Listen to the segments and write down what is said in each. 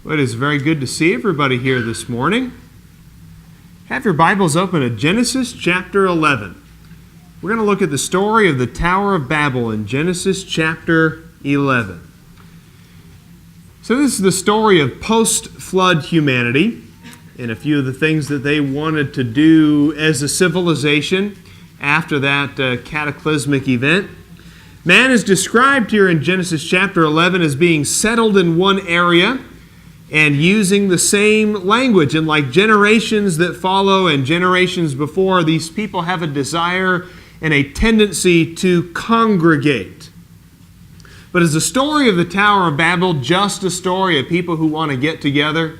Well, it is very good to see everybody here this morning. Have your Bibles open to Genesis chapter 11. We're going to look at the story of the Tower of Babel in Genesis chapter 11. So this is the story of post-flood humanity and a few of the things that they wanted to do as a civilization after that cataclysmic event. Man is described here in Genesis chapter 11 as being settled in one area and using the same language. And like generations that follow and generations before, these people have a desire and a tendency to congregate. But is the story of the Tower of Babel just a story of people who want to get together?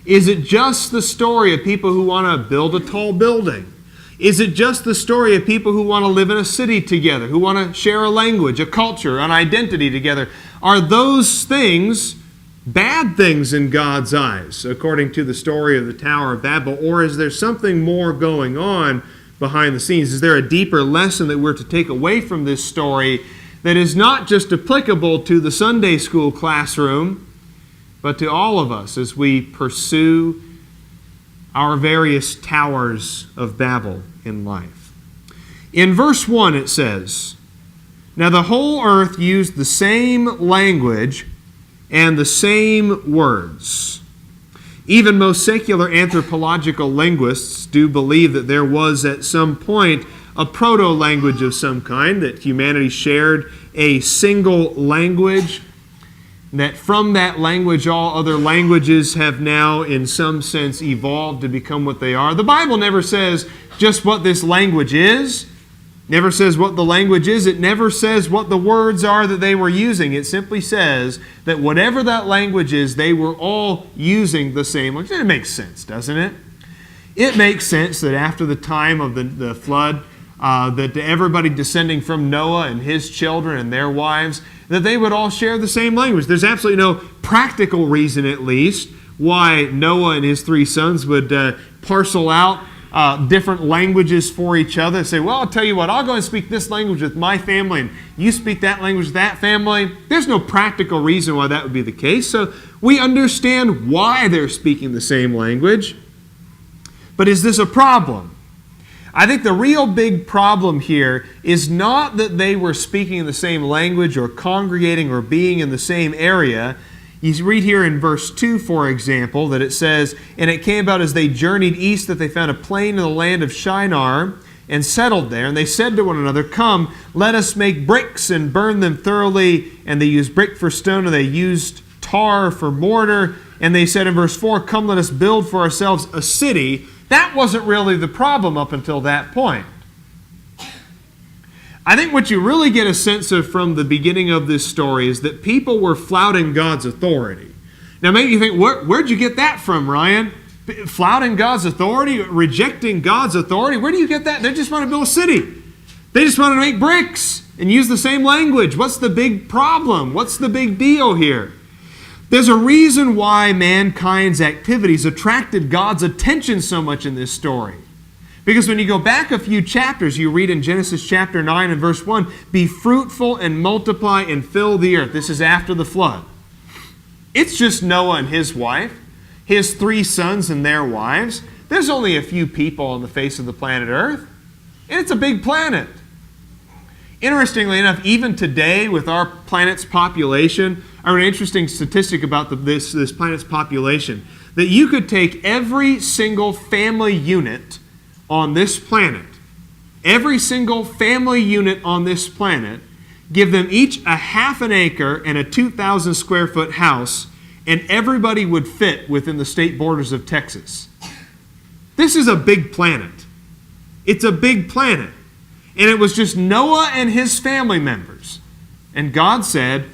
Is it just the story of people who want to build a tall building? Is it just the story of people who want to live in a city together, who want to share a language, a culture, an identity together? Are those things bad things in God's eyes, according to the story of the Tower of Babel? Or is there something more going on behind the scenes? Is there a deeper lesson that we're to take away from this story that is not just applicable to the Sunday school classroom, but to all of us as we pursue our various towers of Babel in life? In verse 1 it says, "Now the whole earth used the same language and the same words." Even most secular anthropological linguists do believe that there was at some point a proto-language of some kind, that humanity shared a single language, that from that language all other languages have now in some sense evolved to become what they are. The Bible never says just what this language is. Never says what the language is. It never says what the words are that they were using. It simply says that whatever that language is, they were all using the same language. It makes sense, doesn't it? It makes sense that after the time of the flood, that everybody descending from Noah and his children and their wives, that they would all share the same language. There's absolutely no practical reason, at least, why Noah and his 3 sons would parcel out different languages for each other. Say, well, I'll tell you what, I'll go and speak this language with my family, and you speak that language with that family. There's no practical reason why that would be the case. So we understand why they're speaking the same language. But is this a problem? I think the real big problem here is not that they were speaking the same language or congregating or being in the same area. You read here in verse 2, for example, that it says, "And it came about as they journeyed east that they found a plain in the land of Shinar and settled there. And they said to one another, 'Come, let us make bricks and burn them thoroughly.' And they used brick for stone, and they used tar for mortar. And they said in verse 4, 'Come, let us build for ourselves a city.'" That wasn't really the problem up until that point. I think what you really get a sense of from the beginning of this story is that people were flouting God's authority. Now maybe you think, where'd you get that from, Ryan? Flouting God's authority? Rejecting God's authority? Where do you get that? They just want to build a city. They just want to make bricks and use the same language. What's the big problem? What's the big deal here? There's a reason why mankind's activities attracted God's attention so much in this story. Because when you go back a few chapters, you read in Genesis chapter 9 and verse 1, "Be fruitful and multiply and fill the earth." This is after the flood. It's just Noah and his wife, his 3 sons and their wives. There's only a few people on the face of the planet Earth, and it's a big planet. Interestingly enough, even today with our planet's population, I read an interesting statistic about this planet's population, that you could take every single family unit on this planet, every single family unit on this planet, give them each a half an acre and a 2,000 square foot house, and everybody would fit within the state borders of Texas. This is a big planet. It's a big planet. And it was just Noah and his family members. And God said,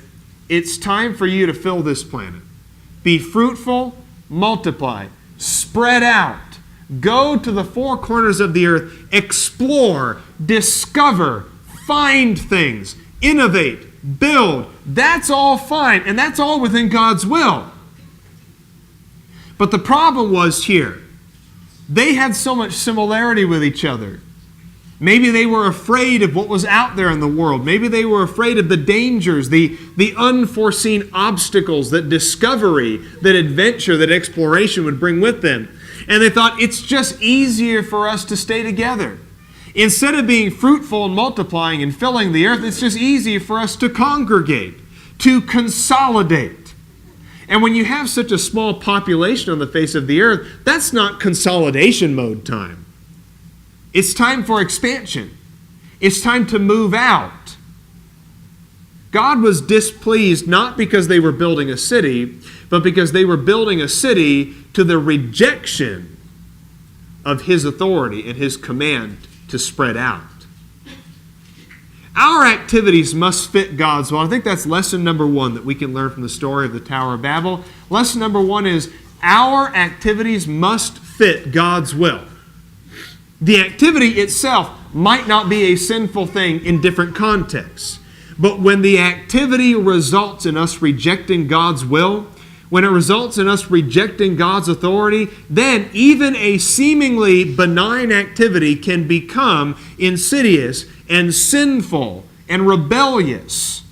"It's time for you to fill this planet. Be fruitful, multiply, spread out. Go to the 4 corners of the earth, explore, discover, find things, innovate, build." That's all fine, and that's all within God's will. But the problem was here. They had so much similarity with each other Maybe they were afraid of what was out there in the world. Maybe they were afraid of the dangers, the unforeseen obstacles that discovery, that adventure, that exploration would bring with them. And they thought, it's just easier for us to stay together. Instead of being fruitful and multiplying and filling the earth, it's just easier for us to congregate, to consolidate. And when you have such a small population on the face of the earth, that's not consolidation mode time. It's time for expansion. It's time to move out. God was displeased not because they were building a city, but because they were building a city to the rejection of His authority and His command to spread out. Our activities must fit God's will. I think that's lesson number one that we can learn from the story of the Tower of Babel. Lesson number one is our activities must fit God's will. The activity itself might not be a sinful thing in different contexts. But when the activity results in us rejecting God's will, when it results in us rejecting God's authority, then even a seemingly benign activity can become insidious and sinful and rebellious.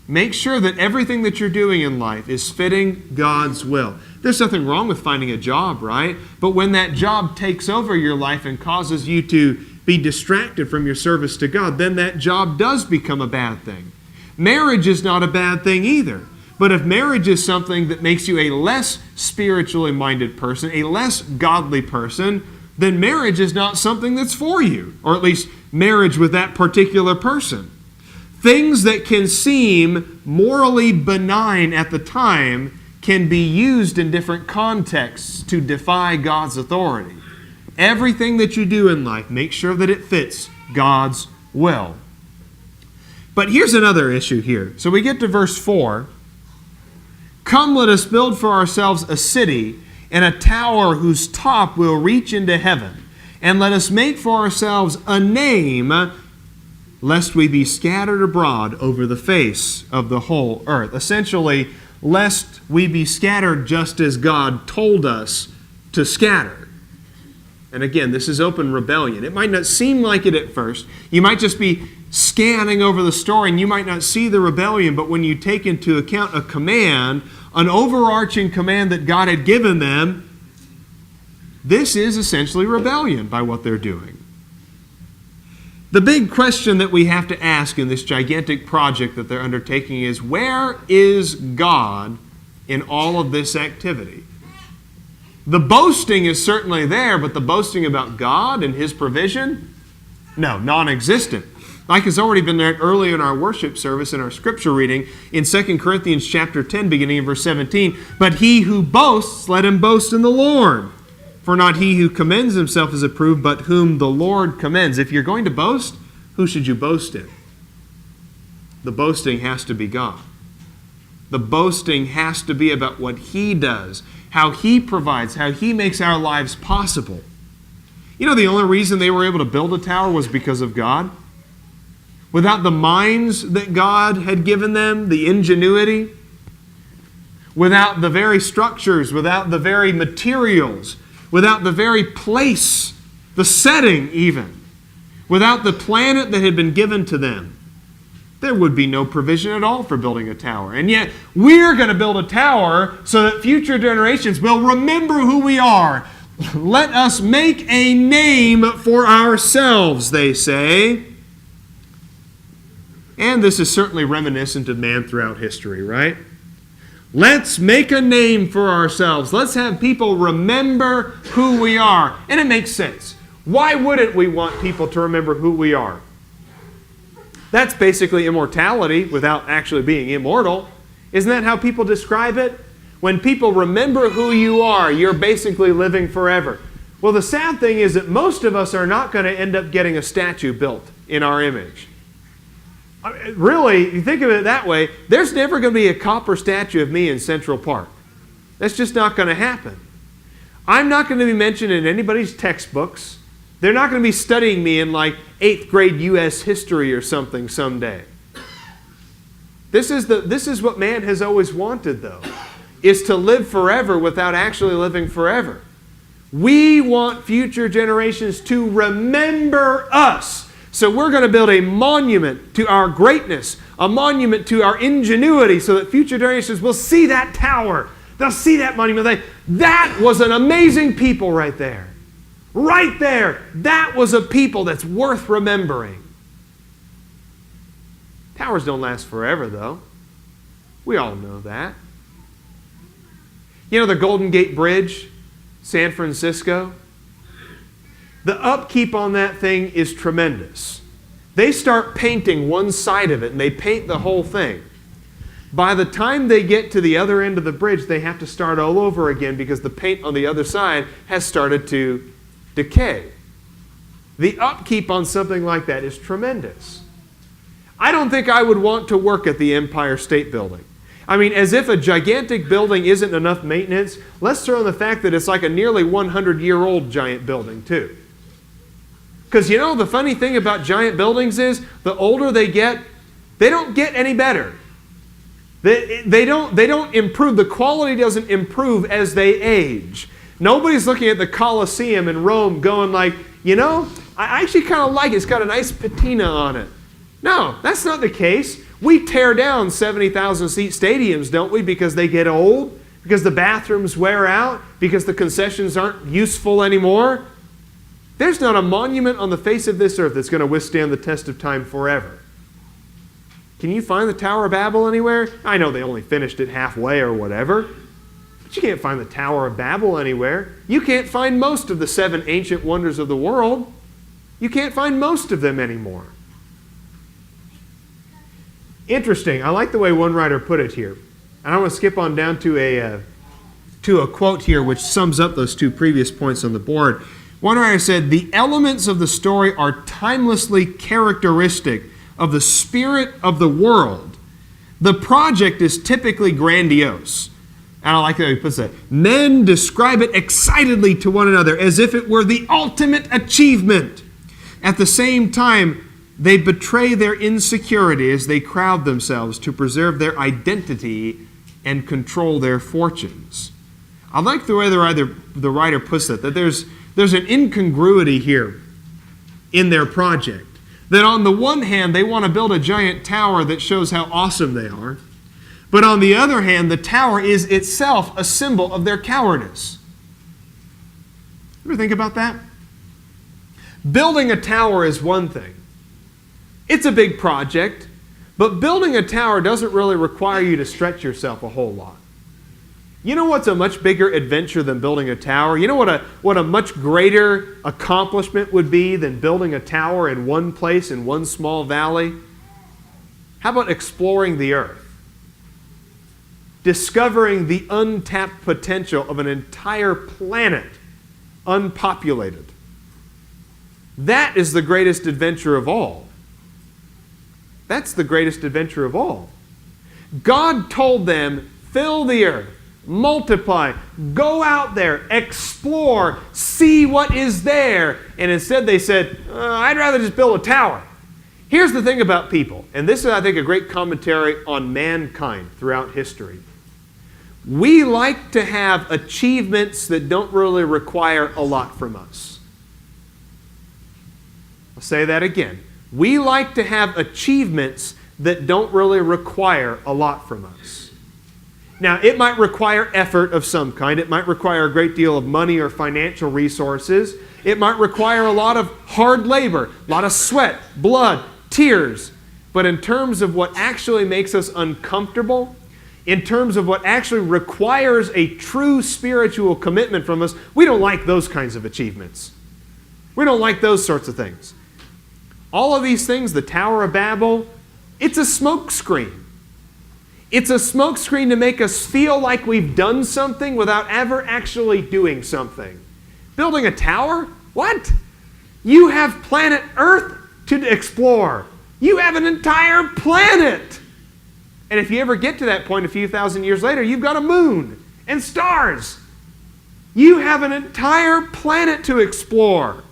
Make sure that everything that you're doing in life is fitting God's will. There's nothing wrong with finding a job, right? But when that job takes over your life and causes you to be distracted from your service to God, then that job does become a bad thing. Marriage is not a bad thing either. But if marriage is something that makes you a less spiritually minded person, a less godly person, then marriage is not something that's for you, or at least marriage with that particular person. Things that can seem morally benign at the time can be used in different contexts to defy God's authority. Everything that you do in life, make sure that it fits God's will. But here's another issue here. So we get to verse 4. Come, let us build for ourselves a city and a tower whose top will reach into heaven. And let us make for ourselves a name, lest we be scattered abroad over the face of the whole earth. Essentially, lest we be scattered just as God told us to scatter. And again, this is open rebellion. It might not seem like it at first. You might just be scanning over the story and you might not see the rebellion, but when you take into account a command, an overarching command that God had given them, this is essentially rebellion by what they're doing. The big question that we have to ask in this gigantic project that they're undertaking is, where is God in all of this activity? The boasting is certainly there, but the boasting about God and His provision? No, non-existent. Like has already been there earlier in our worship service in our scripture reading in 2 Corinthians chapter 10, beginning in verse 17. But he who boasts, let him boast in the Lord. For not he who commends himself is approved, but whom the Lord commends. If you're going to boast, who should you boast in? The boasting has to be God. The boasting has to be about what He does, how He provides, how He makes our lives possible. You know, the only reason they were able to build a tower was because of God. Without the minds that God had given them, the ingenuity, without the very structures, without the very materials, without the very place, the setting even, without the planet that had been given to them, there would be no provision at all for building a tower. And yet, we're going to build a tower so that future generations will remember who we are. Let us make a name for ourselves, they say. And this is certainly reminiscent of man throughout history, right? Let's make a name for ourselves. Let's have people remember who we are. And it makes sense. Why wouldn't we want people to remember who we are? That's basically immortality without actually being immortal. Isn't that how people describe it? When people remember who you are, you're basically living forever. Well, the sad thing is that most of us are not going to end up getting a statue built in our image. Really, you think of it that way, there's never going to be a copper statue of me in Central Park. That's just not going to happen. I'm not going to be mentioned in anybody's textbooks. They're not going to be studying me in like 8th grade U.S. history or something someday. This is what man has always wanted, though, is to live forever without actually living forever. We want future generations to remember us. So we're going to build a monument to our greatness, a monument to our ingenuity, so that future generations will see that tower. They'll see that monument. That was an amazing people right there. Right there. That was a people that's worth remembering. Towers don't last forever, though. We all know that. You know the Golden Gate Bridge, San Francisco? The upkeep on that thing is tremendous. They start painting one side of it, and they paint the whole thing. By the time they get to the other end of the bridge, they have to start all over again because the paint on the other side has started to decay. The upkeep on something like that is tremendous. I don't think I would want to work at the Empire State Building. I mean, as if a gigantic building isn't enough maintenance, let's throw in the fact that it's like a nearly 100-year-old giant building, too. Because, you know, the funny thing about giant buildings is the older they get, they don't get any better. They don't improve. The quality doesn't improve as they age. Nobody's looking at the Colosseum in Rome going like, you know, I actually kind of like it. It's got a nice patina on it. No, that's not the case. We tear down 70,000-seat stadiums, don't we, because they get old, because the bathrooms wear out, because the concessions aren't useful anymore. There's not a monument on the face of this earth that's going to withstand the test of time forever. Can you find the Tower of Babel anywhere? I know they only finished it halfway or whatever, but you can't find the Tower of Babel anywhere. You can't find most of the 7 ancient wonders of the world. You can't find most of them anymore. Interesting. I like the way one writer put it here. And I want to skip on down to a quote here which sums up those 2 previous points on the board. One writer said, "The elements of the story are timelessly characteristic of the spirit of the world. The project is typically grandiose." And I like how he puts that. "Men describe it excitedly to one another as if it were the ultimate achievement. At the same time, they betray their insecurity as they crowd themselves to preserve their identity and control their fortunes." I like the way the writer puts it, that there's an incongruity here in their project. That on the one hand, they want to build a giant tower that shows how awesome they are. But on the other hand, the tower is itself a symbol of their cowardice. Ever think about that? Building a tower is one thing. It's a big project, but building a tower doesn't really require you to stretch yourself a whole lot. You know what's a much bigger adventure than building a tower? You know what a much greater accomplishment would be than building a tower in one place in one small valley? How about exploring the earth? Discovering the untapped potential of an entire planet unpopulated. That is the greatest adventure of all. That's the greatest adventure of all. God told them, fill the earth, multiply, go out there, explore, see what is there. And instead they said, I'd rather just build a tower. Here's the thing about people, and this is, I think, a great commentary on mankind throughout history. We like to have achievements that don't really require a lot from us. I'll say that again. We like to have achievements that don't really require a lot from us. Now, it might require effort of some kind. It might require a great deal of money or financial resources. It might require a lot of hard labor, a lot of sweat, blood, tears. But in terms of what actually makes us uncomfortable, in terms of what actually requires a true spiritual commitment from us, we don't like those kinds of achievements. We don't like those sorts of things. All of these things, the Tower of Babel, it's a smokescreen. It's a smokescreen to make us feel like we've done something without ever actually doing something. Building a tower? What? You have planet Earth to explore. You have an entire planet. And if you ever get to that point a few thousand years later, you've got a moon and stars. You have an entire planet to explore.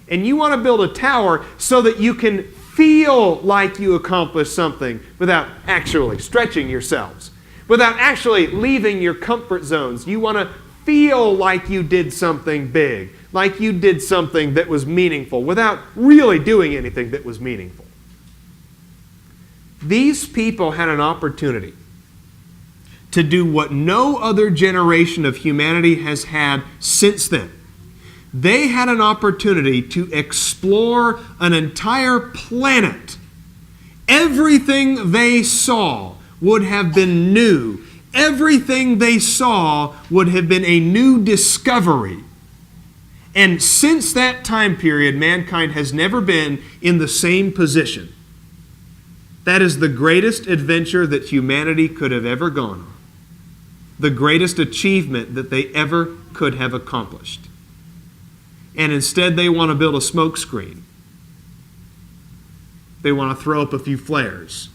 And you want to build a tower so that you can feel like you accomplished something without actually stretching yourselves, without actually leaving your comfort zones. You want to feel like you did something big, like you did something that was meaningful, without really doing anything that was meaningful. These people had an opportunity to do what no other generation of humanity has had since then. They had an opportunity to explore an entire planet. Everything they saw would have been new. Everything they saw would have been a new discovery. And since that time period, mankind has never been in the same position. That is the greatest adventure that humanity could have ever gone on. The greatest achievement that they ever could have accomplished. And instead they want to build a smoke screen. They want to throw up a few flares.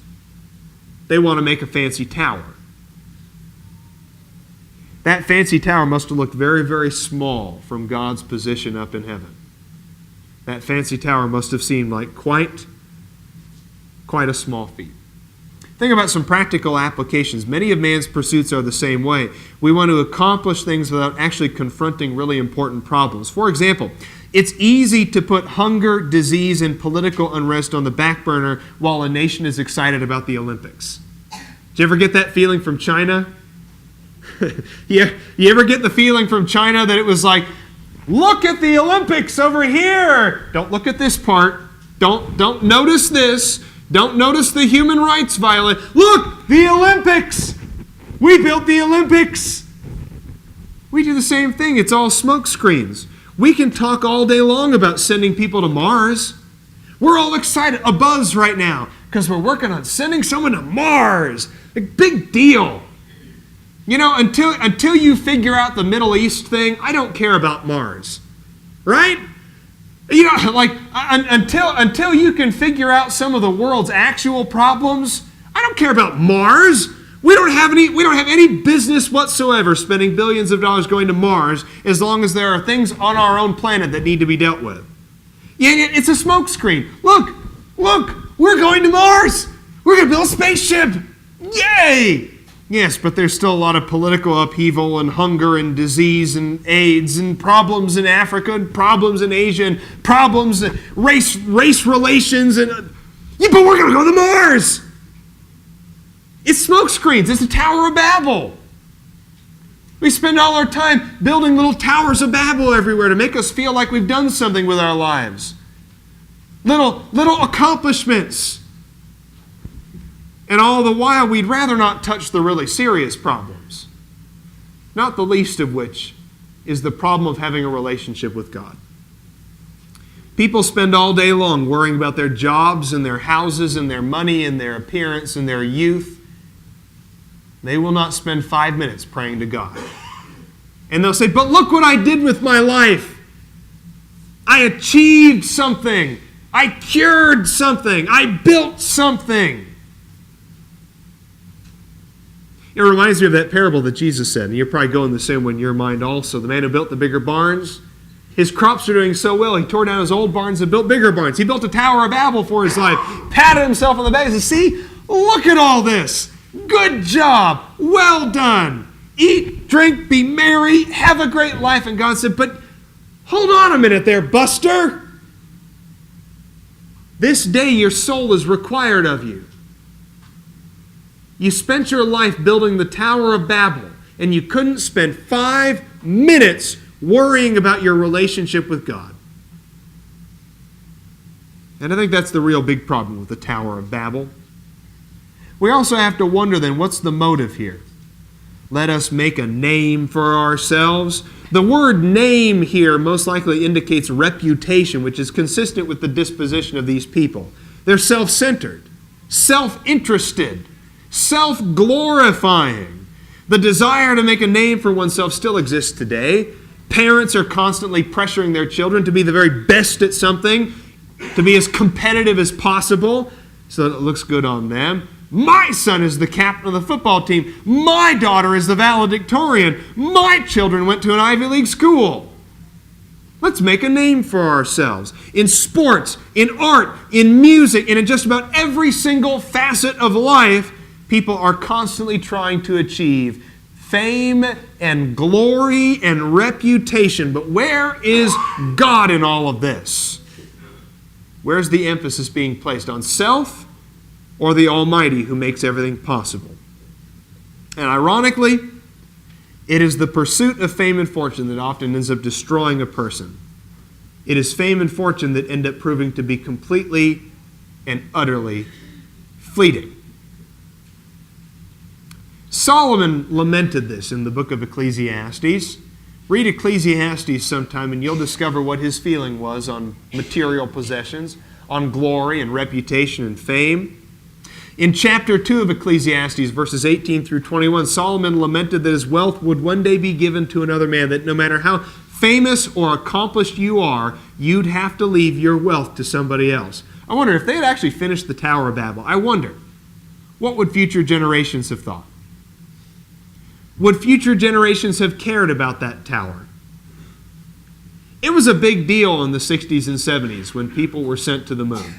They want to make a fancy tower. That fancy tower must have looked very, very small from God's position up in heaven. That fancy tower must have seemed like quite a small feat. Think about some practical applications. Many of man's pursuits are the same way. We want to accomplish things without actually confronting really important problems. For example, it's easy to put hunger, disease, and political unrest on the back burner while a nation is excited about the Olympics. Did you ever get that feeling from China? You ever get the feeling from China that it was like, look at the Olympics over here. Don't look at this part. Don't notice this. Don't notice the human rights violation. Look, the Olympics. We built the Olympics. We do the same thing. It's all smoke screens. We can talk all day long about sending people to Mars. We're all excited, a buzz right now, because we're working on sending someone to Mars. A big deal. You know, until you figure out the Middle East thing, I don't care about Mars. Right? You know, like, until you can figure out some of the world's actual problems, I don't care about Mars. We don't have any business whatsoever spending billions of dollars going to Mars as long as there are things on our own planet that need to be dealt with. Yeah, it's a smokescreen. Look, we're going to Mars. We're going to build a spaceship. Yay! Yes, but there's still a lot of political upheaval and hunger and disease and AIDS and problems in Africa and problems in Asia and problems, race relations and yeah, but we're going to go to Mars. It's smoke screens. It's the Tower of Babel. We spend all our time building little towers of Babel everywhere to make us feel like we've done something with our lives. Little accomplishments. And all the while, we'd rather not touch the really serious problems. Not the least of which is the problem of having a relationship with God. People spend all day long worrying about their jobs and their houses and their money and their appearance and their youth. They will not spend 5 minutes praying to God. And they'll say, but look what I did with my life. I achieved something. I cured something. I built something. It reminds me of that parable that Jesus said, and you're probably going the same one in your mind also. The man who built the bigger barns, his crops are doing so well, he tore down his old barns and built bigger barns. He built a Tower of Babel for his life, patted himself on the back and said, see, look at all this. Good job. Well done. Eat, drink, be merry, have a great life. And God said, but hold on a minute there, Buster. This day your soul is required of you. You spent your life building the Tower of Babel, and you couldn't spend 5 minutes worrying about your relationship with God. And I think that's the real big problem with the Tower of Babel. We also have to wonder then, what's the motive here? Let us make a name for ourselves. The word name here most likely indicates reputation, which is consistent with the disposition of these people. They're self-centered, self-interested, self-glorifying. The desire to make a name for oneself still exists today. Parents are constantly pressuring their children to be the very best at something, to be as competitive as possible so that it looks good on them. My son is the captain of the football team. My daughter is the valedictorian. My children went to an Ivy League school. Let's make a name for ourselves. In sports, in art, in music, and in just about every single facet of life, people are constantly trying to achieve fame and glory and reputation. But where is God in all of this? Where's the emphasis being placed? On self or the Almighty who makes everything possible? And ironically, it is the pursuit of fame and fortune that often ends up destroying a person. It is fame and fortune that end up proving to be completely and utterly fleeting. Solomon lamented this in the book of Ecclesiastes. Read Ecclesiastes sometime and you'll discover what his feeling was on material possessions, on glory and reputation and fame. In chapter 2 of Ecclesiastes, verses 18 through 21, Solomon lamented that his wealth would one day be given to another man, that no matter how famous or accomplished you are, you'd have to leave your wealth to somebody else. I wonder if they had actually finished the Tower of Babel, I wonder, what would future generations have thought? Would future generations have cared about that tower? It was a big deal in the 60s and 70s when people were sent to the moon.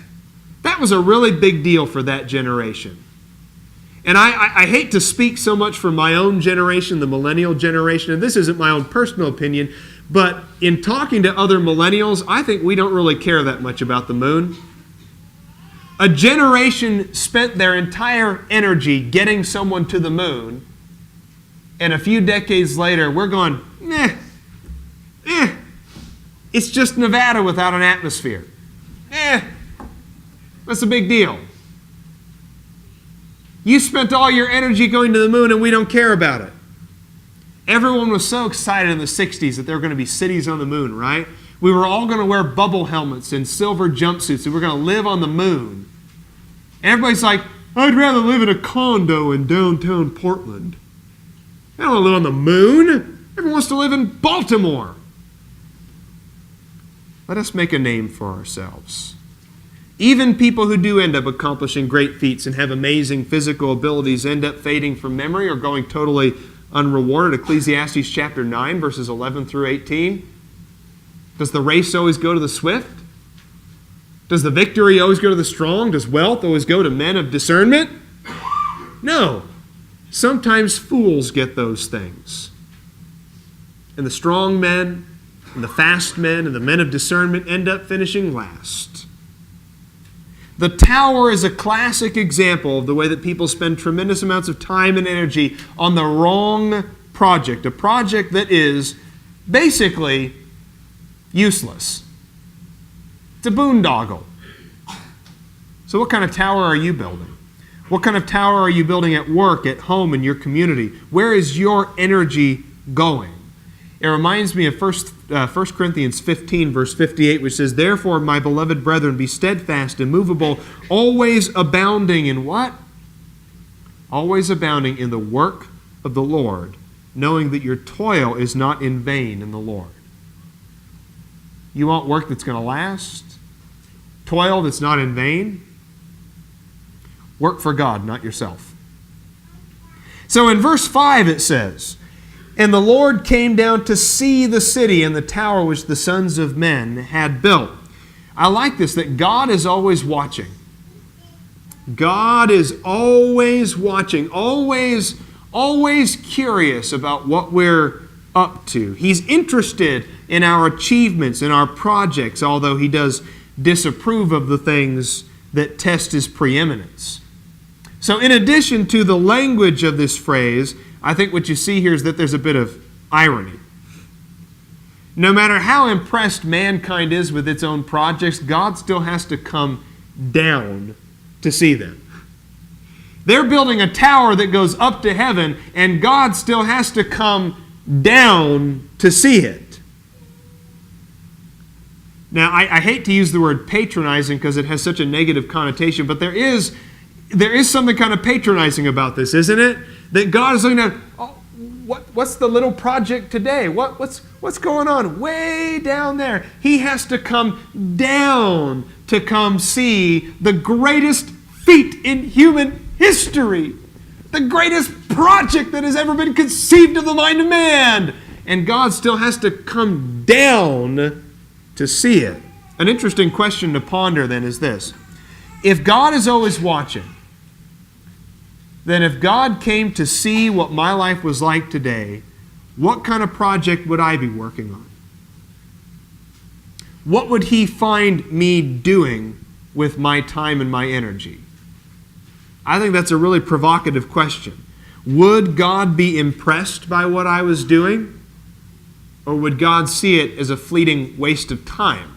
That was a really big deal for that generation. And I hate to speak so much for my own generation, the millennial generation, and this isn't my own personal opinion, but in talking to other millennials, I think we don't really care that much about the moon. A generation spent their entire energy getting someone to the moon, and a few decades later, we're going, it's just Nevada without an atmosphere. What's the big deal? You spent all your energy going to the moon and we don't care about it. Everyone was so excited in the 60s that there were going to be cities on the moon, right? We were all going to wear bubble helmets and silver jumpsuits and we're going to live on the moon. And everybody's like, I'd rather live in a condo in downtown Portland. I don't want to live on the moon. Everyone wants to live in Baltimore. Let us make a name for ourselves. Even people who do end up accomplishing great feats and have amazing physical abilities end up fading from memory or going totally unrewarded. Ecclesiastes chapter 9, verses 11 through 18. Does the race always go to the swift? Does the victory always go to the strong? Does wealth always go to men of discernment? No. Sometimes fools get those things. And the strong men, and the fast men, and the men of discernment end up finishing last. The tower is a classic example of the way that people spend tremendous amounts of time and energy on the wrong project, a project that is basically useless. It's a boondoggle. So what kind of tower are you building? What kind of tower are you building at work, at home, in your community? Where is your energy going? It reminds me of 1 Corinthians 15, verse 58, which says, Therefore, my beloved brethren, be steadfast, immovable, always abounding in what? Always abounding in the work of the Lord, knowing that your toil is not in vain in the Lord. You want work that's going to last? Toil that's not in vain? Work for God, not yourself. So in verse 5 it says, And the Lord came down to see the city and the tower which the sons of men had built. I like this, that God is always watching. God is always watching, always curious about what we're up to. He's interested in our achievements, in our projects, although he does disapprove of the things that test his preeminence. So in addition to the language of this phrase, I think what you see here is that there's a bit of irony. No matter how impressed mankind is with its own projects, God still has to come down to see them. They're building a tower that goes up to heaven, and God still has to come down to see it. Now, I hate to use the word patronizing because it has such a negative connotation, but there is something kind of patronizing about this, isn't it? That God is looking at, what's the little project today? What's going on way down there? He has to come down to come see the greatest feat in human history, the greatest project that has ever been conceived of the mind of man. And God still has to come down to see it. An interesting question to ponder then is this. If God is always watching, then if God came to see what my life was like today, what kind of project would I be working on? What would He find me doing with my time and my energy? I think that's a really provocative question. Would God be impressed by what I was doing? Or would God see it as a fleeting waste of time?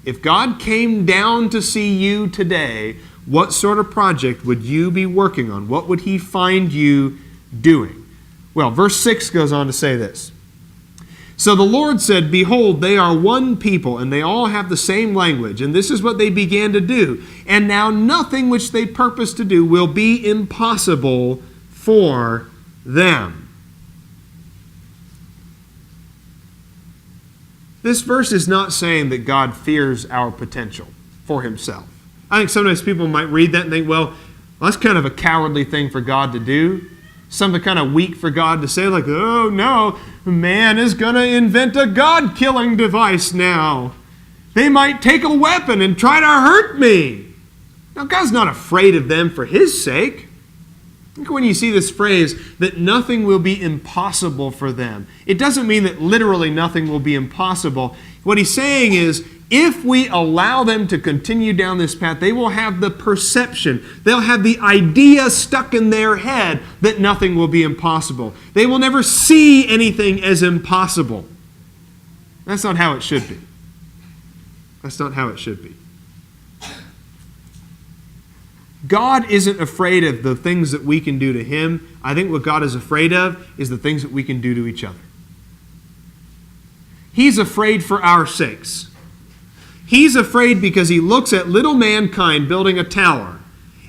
If God came down to see you today, what sort of project would you be working on? What would He find you doing? Well, verse 6 goes on to say this. So the Lord said, behold, they are one people, and they all have the same language, and this is what they began to do. And now nothing which they purpose to do will be impossible for them. This verse is not saying that God fears our potential for Himself. I think sometimes people might read that and think, well, that's kind of a cowardly thing for God to do. Something kind of weak for God to say, like, oh no, man is going to invent a God-killing device now. They might take a weapon and try to hurt me. Now, God's not afraid of them for His sake. Look when you see this phrase, that nothing will be impossible for them. It doesn't mean that literally nothing will be impossible. What He's saying is, if we allow them to continue down this path, they will have the perception, they'll have the idea stuck in their head that nothing will be impossible. They will never see anything as impossible. That's not how it should be. That's not how it should be. God isn't afraid of the things that we can do to Him. I think what God is afraid of is the things that we can do to each other. He's afraid for our sakes. He's afraid because He looks at little mankind building a tower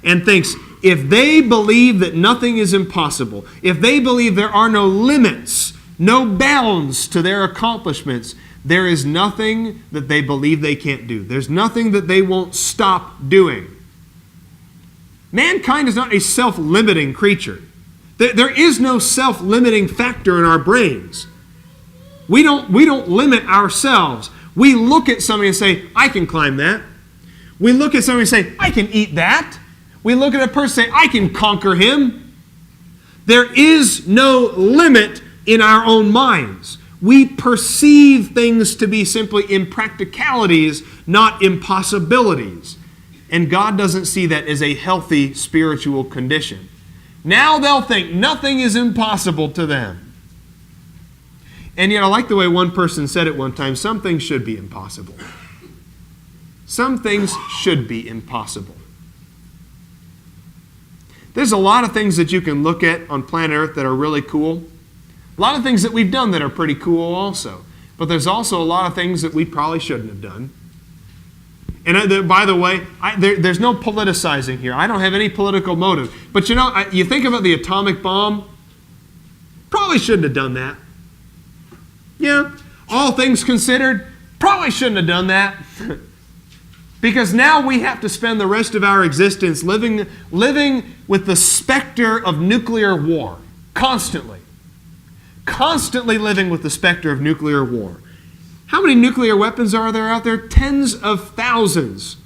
and thinks, if they believe that nothing is impossible, if they believe there are no limits, no bounds to their accomplishments, there is nothing that they believe they can't do. There's nothing that they won't stop doing. Mankind is not a self-limiting creature. There is no self-limiting factor in our brains. We don't limit ourselves. We look at somebody and say, I can climb that. We look at somebody and say, I can eat that. We look at a person and say, I can conquer him. There is no limit in our own minds. We perceive things to be simply impracticalities, not impossibilities. And God doesn't see that as a healthy spiritual condition. Now they'll think nothing is impossible to them. And yet I like the way one person said it one time, some things should be impossible. Some things should be impossible. There's a lot of things that you can look at on planet Earth that are really cool. A lot of things that we've done that are pretty cool also. But there's also a lot of things that we probably shouldn't have done. And by the way, there's no politicizing here. I don't have any political motive. But you think about the atomic bomb, probably shouldn't have done that. Yeah, all things considered, probably shouldn't have done that. Because now we have to spend the rest of our existence living with the specter of nuclear war, constantly. Constantly living with the specter of nuclear war. How many nuclear weapons are there out there? Tens of thousands.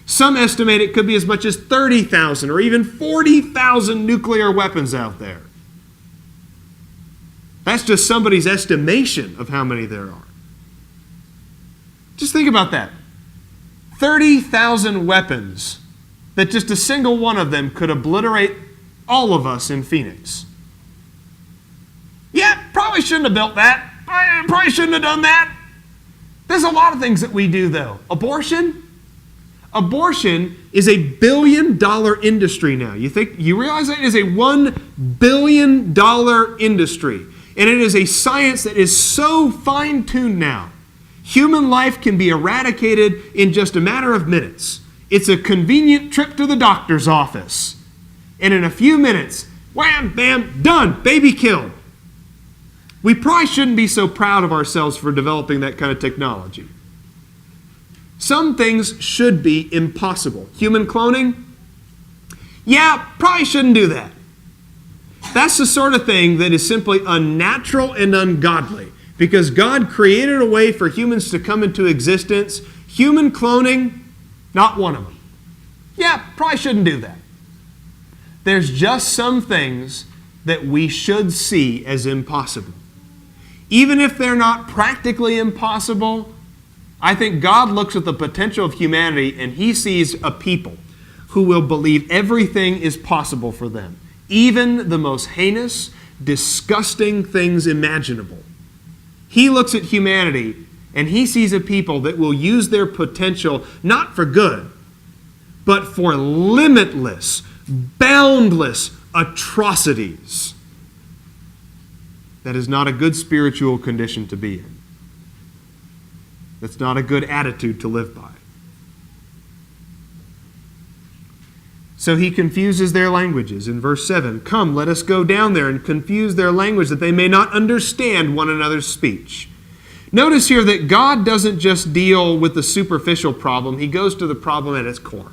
Some estimate it could be as much as 30,000 or even 40,000 nuclear weapons out there. That's just somebody's estimation of how many there are. Just think about that. 30,000 weapons that just a single one of them could obliterate all of us in Phoenix. Yeah, probably shouldn't have built that. Probably shouldn't have done that. There's a lot of things that we do, though. Abortion? Abortion is a $1 billion industry now. You realize that it is a $1 billion industry. And it is a science that is so fine-tuned now. Human life can be eradicated in just a matter of minutes. It's a convenient trip to the doctor's office. And in a few minutes, wham, bam, done, baby killed. We probably shouldn't be so proud of ourselves for developing that kind of technology. Some things should be impossible. Human cloning? Yeah, probably shouldn't do that. That's the sort of thing that is simply unnatural and ungodly. Because God created a way for humans to come into existence. Human cloning, not one of them. Yeah, probably shouldn't do that. there's just some things that we should see as impossible. Even if they're not practically impossible, I think God looks at the potential of humanity and He sees a people who will believe everything is possible for them, even the most heinous, disgusting things imaginable. He looks at humanity and He sees a people that will use their potential not for good, but for limitless, boundless atrocities. That is not a good spiritual condition to be in. That's not a good attitude to live by. So He confuses their languages. In verse 7, "Come, let us go down there and confuse their language, that they may not understand one another's speech." Notice here that God doesn't just deal with the superficial problem. He goes to the problem at its core.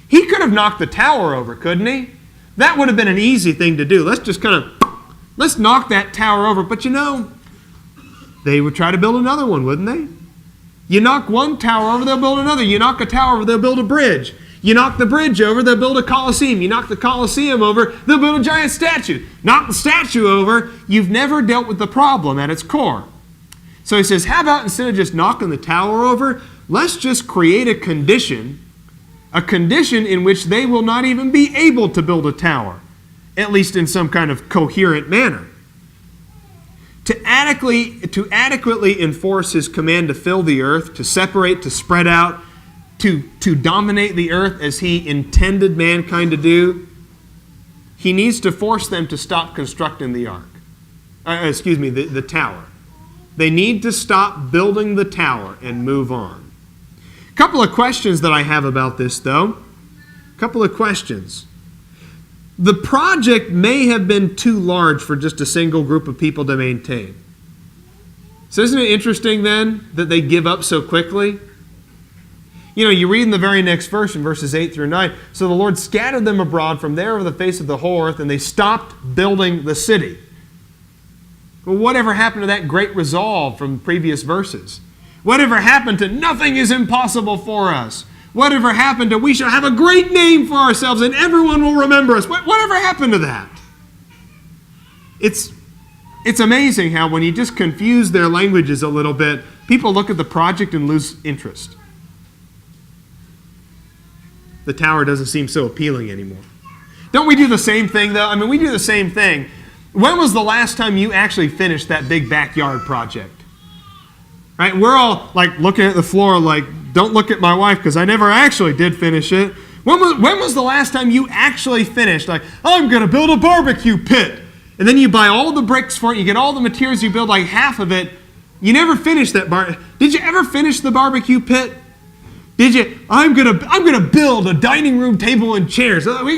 He could have knocked the tower over, couldn't He? That would have been an easy thing to do. Let's knock that tower over. But they would try to build another one, wouldn't they? You knock one tower over, they'll build another. You knock a tower over, they'll build a bridge. You knock the bridge over, they'll build a Colosseum. You knock the Colosseum over, they'll build a giant statue. Knock the statue over, you've never dealt with the problem at its core. So He says, how about instead of just knocking the tower over, let's just create a condition in which they will not even be able to build a tower, at least in some kind of coherent manner. To adequately enforce His command to fill the earth, to separate, to spread out, to dominate the earth as He intended mankind to do, He needs to force them to stop constructing the the tower. They need to stop building the tower and move on. A couple of questions that I have about this, though. A couple of questions. The project may have been too large for just a single group of people to maintain. So isn't it interesting then that they give up so quickly? You read in the very next verse, in verses 8 through 9, "So the Lord scattered them abroad from there over the face of the whole earth, and they stopped building the city." Well, whatever happened to that great resolve from previous verses? Whatever happened to "nothing is impossible for us"? Whatever happened to "we shall have a great name for ourselves and everyone will remember us"? Whatever happened to that? It's amazing how when you just confuse their languages a little bit, people look at the project and lose interest. The tower doesn't seem so appealing anymore. Don't we do the same thing, though? We do the same thing. When was the last time you actually finished that big backyard project? Right? We're all looking at the floor don't look at my wife because I never actually did finish it. When was the last time you actually finished? I'm going to build a barbecue pit. And then you buy all the bricks for it. You get all the materials. You build half of it. You never finished that Did you ever finish the barbecue pit? Did you? I'm gonna build a dining room table and chairs. We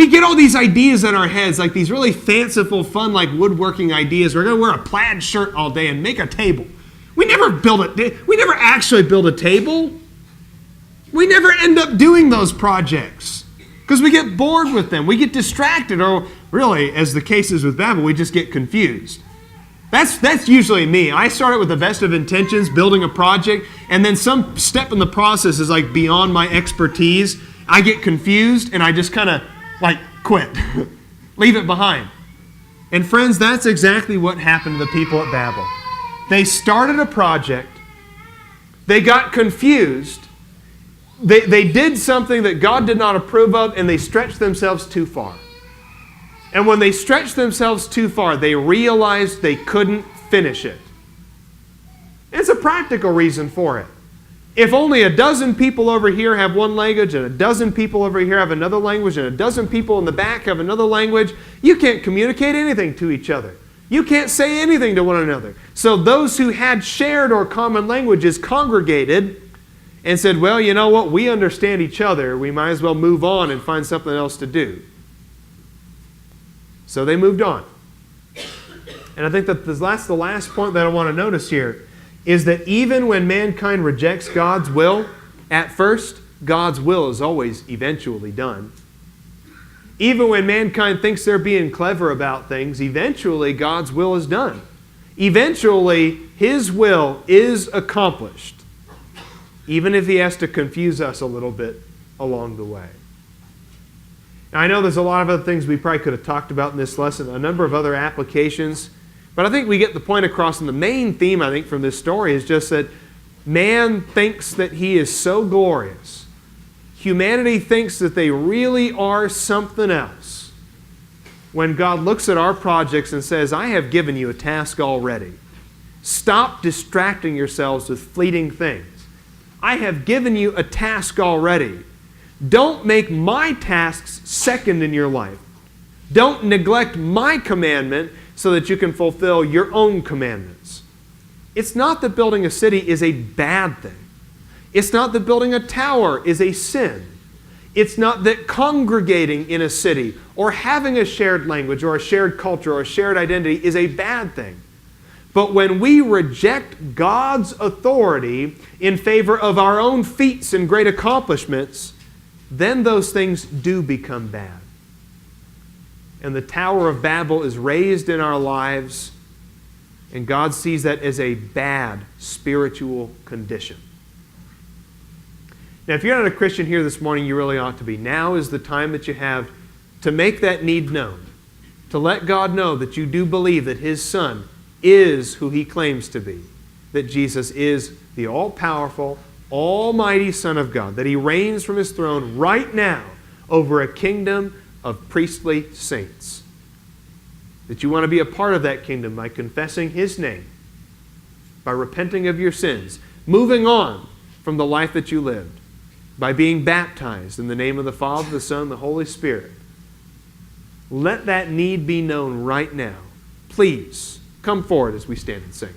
get all these ideas in our heads, these really fanciful, fun, woodworking ideas. We're gonna wear a plaid shirt all day and make a table. We never actually build a table. We never end up doing those projects because we get bored with them. We get distracted, or really, as the case is with Babel, we just get confused. That's usually me. I start with the best of intentions, building a project, and then some step in the process is beyond my expertise. I get confused and I just kind of quit. Leave it behind. And friends, that's exactly what happened to the people at Babel. They started a project, they got confused, they did something that God did not approve of, and they stretched themselves too far. And when they stretched themselves too far, they realized they couldn't finish it. It's a practical reason for it. If only a dozen people over here have one language, and a dozen people over here have another language, and a dozen people in the back have another language, you can't communicate anything to each other. You can't say anything to one another. So those who had shared or common languages congregated and said, well, you know what? We understand each other. We might as well move on and find something else to do. So they moved on. And I think that that's the last point that I want to notice here, is that even when mankind rejects God's will, at first, God's will is always eventually done. Even when mankind thinks they're being clever about things, eventually God's will is done. Eventually, His will is accomplished, even if He has to confuse us a little bit along the way. Now, I know there's a lot of other things we probably could have talked about in this lesson, a number of other applications, but I think we get the point across, and the main theme, I think, from this story is just that man thinks that he is so glorious. Humanity thinks that they really are something else. When God looks at our projects and says, I have given you a task already. Stop distracting yourselves with fleeting things. I have given you a task already. Don't make my tasks second in your life. Don't neglect my commandment so that you can fulfill your own commandments. It's not that building a city is a bad thing. It's not that building a tower is a sin. It's not that congregating in a city or having a shared language or a shared culture or a shared identity is a bad thing. But when we reject God's authority in favor of our own feats and great accomplishments, then those things do become bad. And the Tower of Babel is raised in our lives, and God sees that as a bad spiritual condition. Now, if you're not a Christian here this morning, you really ought to be. Now is the time that you have to make that need known, to let God know that you do believe that His Son is who He claims to be, that Jesus is the all-powerful, almighty Son of God, that He reigns from His throne right now over a kingdom of priestly saints. That you want to be a part of that kingdom by confessing His name, by repenting of your sins, moving on from the life that you lived, by being baptized in the name of the Father, the Son, and the Holy Spirit. Let that need be known right now. Please come forward as we stand and sing.